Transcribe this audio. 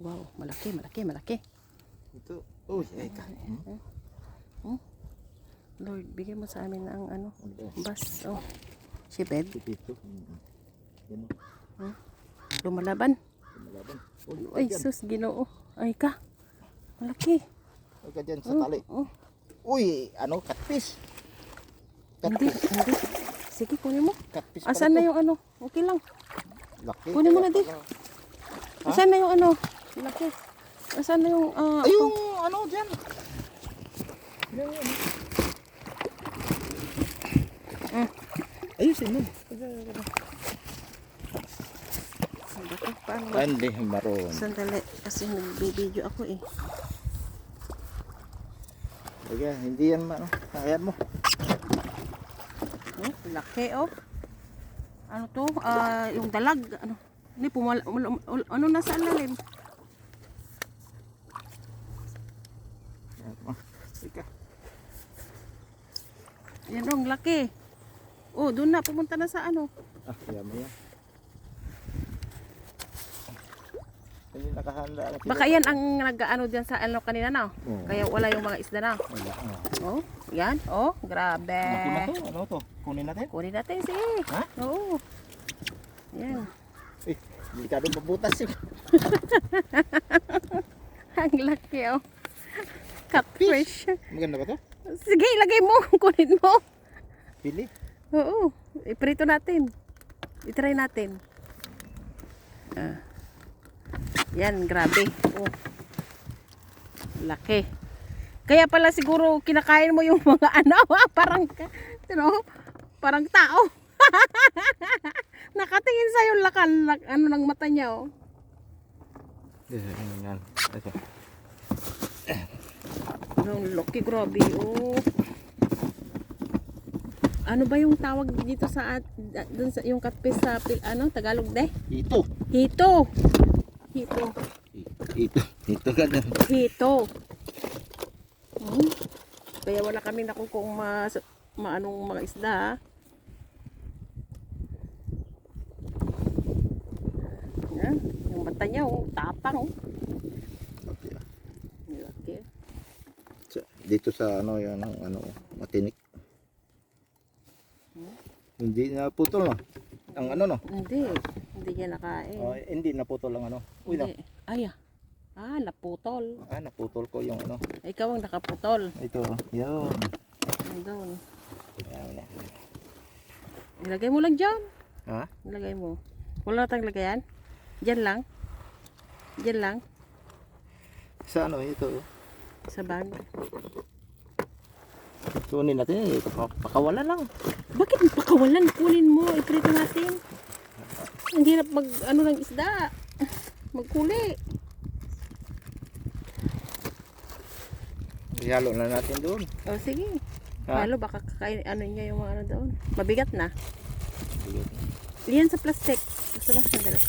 Wow, malaki, malaki, malaki. Ito. Uy, ay ka. Lord, bigyan mo sa amin ng ano, bas. Oh, siped. Ito. Yan. Lumalaban. Lumalaban. Ay, sus, Ginoo. Ay ka. Malaki. Huwag ka dyan sa tali. Uy, ano, catfish. Hindi, hindi. Sige, kunin mo. Catfish Asan na yung ano? Okay lang. Laki. Kunin mo na di. Asan na yung ano? Laki. Asan na yung Ay, yung ano dyan. Ayusin mo. Paano ba? Hindi, maroon. Sandali. Kasi nagbibideo ako eh. Sige, hindi yan ano. Ayan mo. Laki oh. Ano to? Yung dalag. Ano? Hindi, ano nasa lalim? Sige. Yan dong, laki. Oh, doon na. Pumunta na sa ano. Yan mo yan. Hindi nakahanda. Baka yan ang nag-ano dyan sa ano kanina na. Oo. Kaya wala yung mga isda na. Wala. Oh, yan. Oh, grabe. Laki na to. Ano to? Kunin natin? Kunin natin, sige. Ha? Oo. Yan. Eh, delikado mabutas eh. Ang laki oh. Catfish. Maganda ba to? Sige, ilagay mo. Kunin mo. Pili. Oo. Iprito natin. I-try natin. Yan, grabe. Oh. Laki. Kaya pala siguro kinakain mo yung mga ano, parang, you know, parang tao. Nakatingin sa yung lakan, ano ng mata niya, oh. Yan. Ito. Ang laki, grabe, oh. Ano ba yung tawag dito sa dun sa yung catfish sa Tagalog de? Ito. Hito. Hito. Ito ganun. Hito. Kaya wala kami nakukung maanong mga isda. Yan, yung mata niya, oh, tapang, oh. Okay. Laki. Dito sa ano yan, ano, matinik. Hindi na putol no. Ang ano no? Hindi niya nakain. Oh, hindi naputol ang ano. Uy, no. Hindi. Ay, naputol. Naputol ko yung ano. Ikaw ang nakaputol. Ito, yun. Nandun. Yan. Ilagay mo lang dyan. Ha? Ilagay mo. Wala na tayong lagayan. Diyan lang. Diyan lang. Sa ano ito? Sa bag. Tunin natin eh. Pakawala lang. Bakit pakawalan? Kunin mo. Iprito natin. Ang hirap mag ano ng isda. Magkuli. Ihalo na natin doon. O sige. Ha? Halo baka kakain ano niya yung mga ano doon. Mabigat na. Sige. Iyan sa plastic. Gusto ba? Sandali.